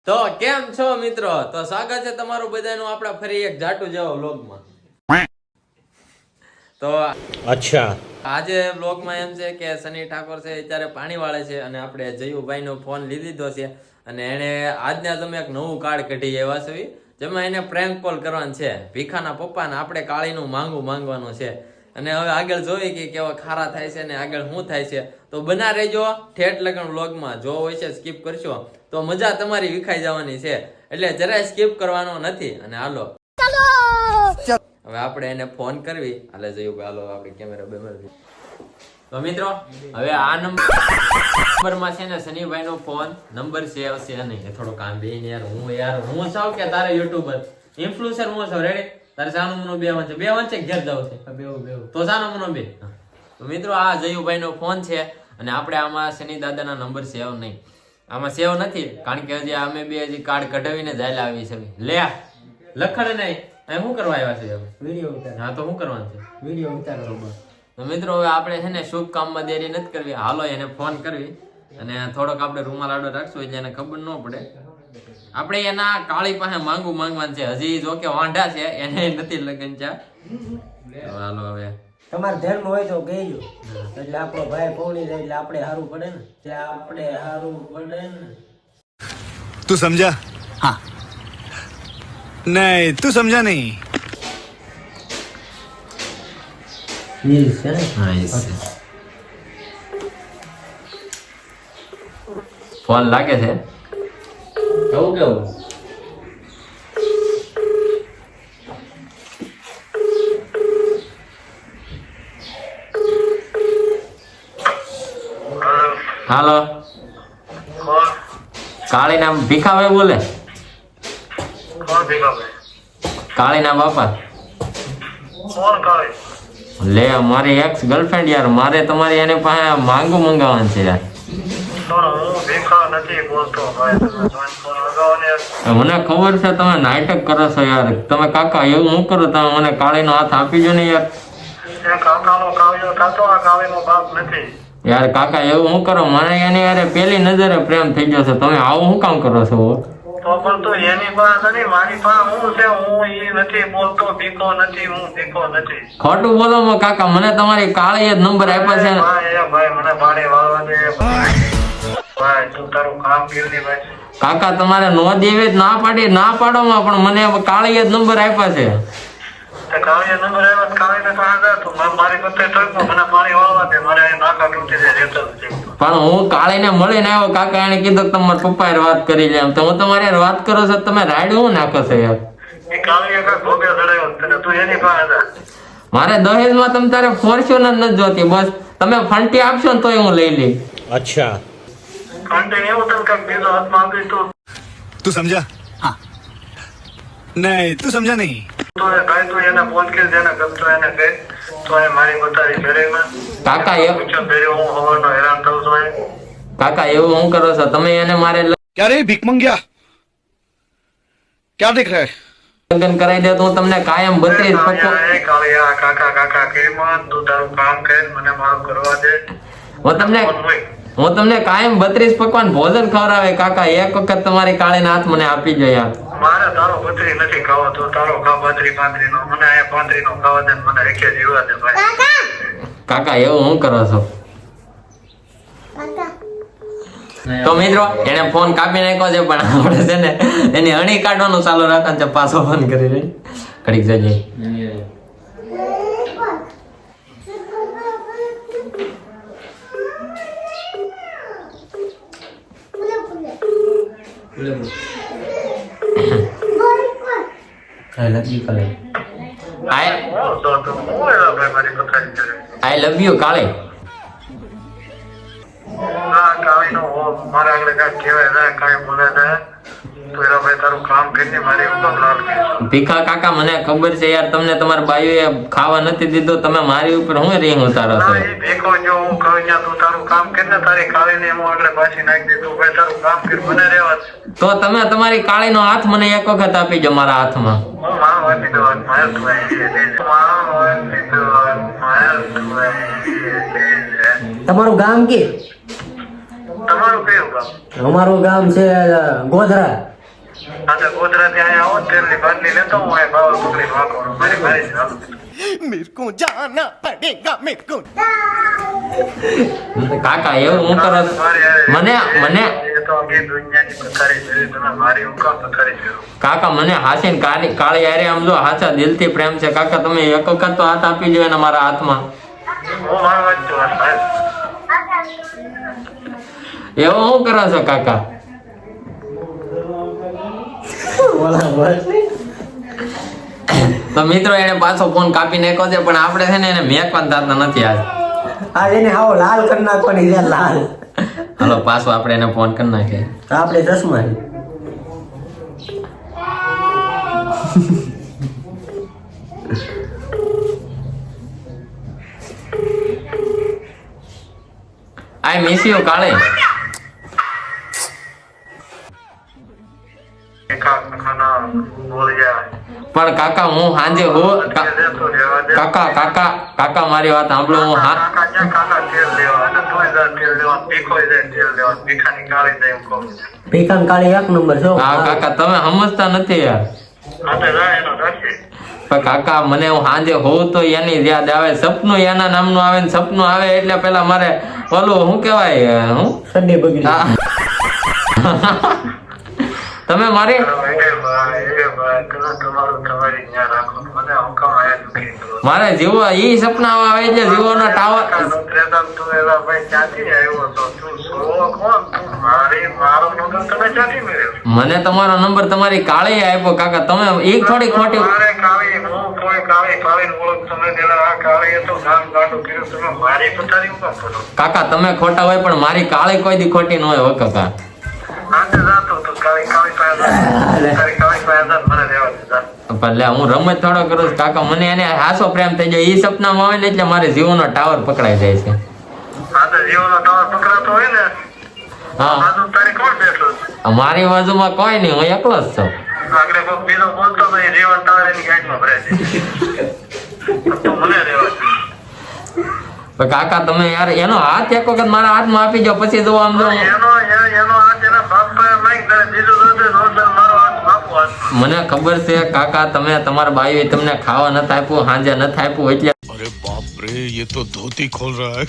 તો કેમ છો મિત્રો? તો સ્વાગત છે તમારું બધાનું આપણા ફરી એક જાટુ જેવા વ્લોગમાં. તો અચ્છા, આજે વ્લોગમાં એમ છે કે સની ઠાકોર છે અત્યારે પાણી વાળે છે અને આપણે જયુભાઈનો ફોન લીધી દીધો છે અને એને આજના તમે એક નવું કાર્ડ કાઢી આવ્યા છે જેમાં એને પ્રેન્ક કોલ કરવાનું છે. ભીખાના પપ્પાને આપણે કાળીનું માંગવાનું છે અને હવે આગળ જોઈએ કે કેવા ખારા થાય છે ને આગળ શું થાય છે. તો બના રહેજો ઠેઠ લગન વ્લોગમાં. જો હોય છે સ્કીપ કરશો તો મજા તમારી વિખાઈ જવાની છે, એટલે જરાય સ્કીપ કરવાનો નથી. અને હાલો હવે આપણે એને ફોન કરવી. હાલે જયું કે હાલો આપણે કેમેરા બેમેરા. તો મિત્રો હવે આ નંબરમાં છે ને શનિભાઈ નો ફોન નંબર છે આવશે નહીં. થોડો કામ બે યાર હું સાવ કે તારે યુટ્યુબર ઇન્ફ્લુએન્સર હું સાવ રેડી. તારે સાનો મનો બે વંચે ઘેર જાવ છે તો સાનો મનો બે. તો મિત્રો આ જયુભાઈ નો ફોન છે અને આપણે આમાં શનિ દાદાના નંબર સેવ નહીં, આમાં સેવ નથી કારણ કે હજી અમે બે હજી કાર્ડ કઢાવીને જાયલા આવી છે. લે લખણ નહીં શું કરવા આવ્યા છે? વિડીયો ઉતાર. હા તો શું કરવાનું છે? વિડીયો ઉતારવાનો બસ. તો મિત્રો હવે આપણે છે ને શુભ કામમાં દેરી નથી કરવી. હાલો એને ફોન કરવી અને થોડોક આપણે રૂમાલ આડો રાખશું એટલે એને ખબર ન પડે. આપણે એના કાળી પાસે માંગવાનું છે. હજી જો કે વાંઢા છે એને નથી લગન છે. હાલો હવે તમારે ધર્મ હોય તો કહેજો, એટલે આપણો ભાઈ પૌણી જાય એટલે આપણે સારું પડે ને. तू समझा? हाँ नहीं तू समझा नहीं. ફોન લાગે છે. કેવું હાલો કાળી નામ ભીખાભાઈ બોલે? કાળી નામ બાપા લે મારી એક્સ ગર્લફ્રેન્ડ યાર, મારે તમારી એને પાસે મંગાવવાનું છે યાર. મને ખબર છે તમે નાટક કરો છો યાર. તમે કાકા એવું શું કરો? તમે મને કાળીનો હાથ આપી જો ને યાર. યાર કાકા એવું શું કરો? મને એની યાર પેલી નજરે પ્રેમ થઈ ગયો છે. તમે આવું શું કામ કરો છો? ખોટું બોલો માં કાકા, મને તમારી કાળી જ નંબર આપ્યા છે. કાકા તમારે નો દેવી ના પાડો માં, પણ મને કાળી જ નંબર આપ્યા છે. પણ હું કાળીને મળીને આવ્યો કાકા, એને કીધું તમારા પપ્પા વાત કરી લે. તો હું તમારી વાત કરો છો, તમે રાડ હું નાખો છો યાર? મારે દહેજ માં તમે તારે ફોર્ચ્યુનર નથી જોતી, બસ તમે ફંટી આપશો ને તોય હું લઈ લઈ. અચ્છા, तू समझा? हाँ नहीं तू समझा नहीं. કાકા એવું હું કરો છો તમે? એને મારે क्या रे भीख मंगिया, क्या देख रहा है? લગ્ન કરાવી દે તો હું તમને કાયમ 32 હું તમને કાયમ 32 પકવાન ભોજન ખવડાવે કાકા. એક વખત તમારી કાળીના હાથ મને આપી જો યાર. મારે તારો બત્રી નથી ખાવો, તો તારો ખા બત્રી પાંત્રી નો, મને આ પાંત્રી નો ખાવા દે, મને એકે જીવા દે ભાઈ. કાકા એવું હું કરો છો? તો મિત્રો એને ફોન કાપી નાખ્યો છે, પણ આપણે છે ને એની અણી કાઢવાનું ચાલુ રાખવાનું છે. પાછો ફોન કરી રહી ઘડીક જઈએ. આઈ લવ યુ કાળી. મારા આગળ કાંઈ કહેવાય ના, કાંઈ બોલે ના. ભીખા કાકા મને ખબર છે યાર, તમને તમારા બાયુએ ખાવા નથી દીધું, તમે મારી ઉપર હું રીંગ ઉતારો છો? તો તમે તમારી કાળીનો હાથ મને એક વખત આપી જો મારા હાથમાં. તમારું ગામ કે? તમારું કયું ગામ? અમારું ગામ છે ગોધરા. હા તો ગુજરાતી અહીંયા આવો ને તેલની બાટલી લેતો હું અહીંયા બાવળ પકડી વાંકવાનું મારી છે હાલો. કાકા એવું હું કરો છો? મને મને એ તો આખી દુનિયાની પથારી છે તમે મારી હું કામ પથારી છે કાકા મને હાસીને કાળી હારે આમ જો હાચા દિલથી પ્રેમ છે કાકા તમે એક વખત તો હાથ આપી દો ને મારા હાથમાં. હું મારું વાત છું સાહેબ. એવું શું કરો છો કાકા? તો મિત્રો એને પાછો ફોન કાપી નાખ્યો છે પણ આપણે છે ને એને મેકવાન થતા નથી આજ. આ એને હાવ લાલ કરી નાખવાની છે, લાલ. હાલો પાછો આપણે એને ફોન કરી નાખીએ. તો આપણે ચશ્મા આઈ મિસ યુ કાળી. ખાના બોલ ગયા પણ કાકા હું સાંજે કાકા કાકા કાકા મારી વાત સાંભળો. હું કાકા ક્યાં કાકા તેલ લેવા અને તોય જા તેલ લેવા ભીખોય જાય તેલ લેવા ભીખાની કાળી જાય એમ કહું ભીખાન કાળી એક નંબર છો. હા કાકા તમે સમજતા નથી યાર. હા તો જા એનો રાખીએ પણ કાકા મને હું સાંજે હોઉં તો એની યાદ આવે, સપનું એના નામનું આવે ને સપનું આવે એટલે પેલા મારે ઓલું શું કહેવાય હું સડે બગડી. હા. તમે મારી તમારી ન્યા રાખો મને હુકમ આયા દુખી કરો મારે જીવો ઈ સપના આવે છે જીવોનો ટાવર. તું એલા ભાઈ ક્યાંથી આવ્યો છો તું સો કોણ તું મારો નંબર તમે ક્યાંથી મેળવ્યો મને તમારો નંબર તમારી કાળી આપ્યો કાકા. તમે ઈ થોડી ખોટી મારે કાળી હું કોઈ કાળી કાળી ઓળખ તમે દેલા આ કાળી તો ગામ ગાંડું કર્યું તમે મારી પથારી ઉભા કરો કાકા તમે ખોટા હોય પણ મારી કાળી કોઈ દી ખોટી ન હોય હો કાકા. આજે જાતો તો કાળી કાળી પાયા મને દેવા દીધા ભલે હું રમત થોડો કરું છું કાકા. મને એને હાસો પ્રેમ થઈ જાય ઈ સપનામાં આવે ને એટલે મારે જીવોનો ટાવર પકડાઈ જાય છે. આ તો જીવનો ટાવર પકડાતો હોય ને હા બાજુ તારી કોણ બેઠો છે મારી બાજુમાં કોઈ નહીં, હું એકલો જ છું. આગળ કોઈ બીજો બોલતો તો એ જીવન ટાવર એની ગાંઠમાં ભરે છે તો મને દેવા છે પણ કાકા તમે યાર એનો હાથ એક વખત મારા હાથમાં આપી જાઓ પછી જો આમ જો એનો હાથ એના બાપ પાસે માંગ કરે બીજું તો મારો હાથ બાપુ હાથ મને ખબર છે કાકા તમે તમારા બાઈએ તમને ખાવા નથી આપ્યું, સાંજે નથી આપ્યું એટલે अरे बाप रे ये तो धोती खोल रहा है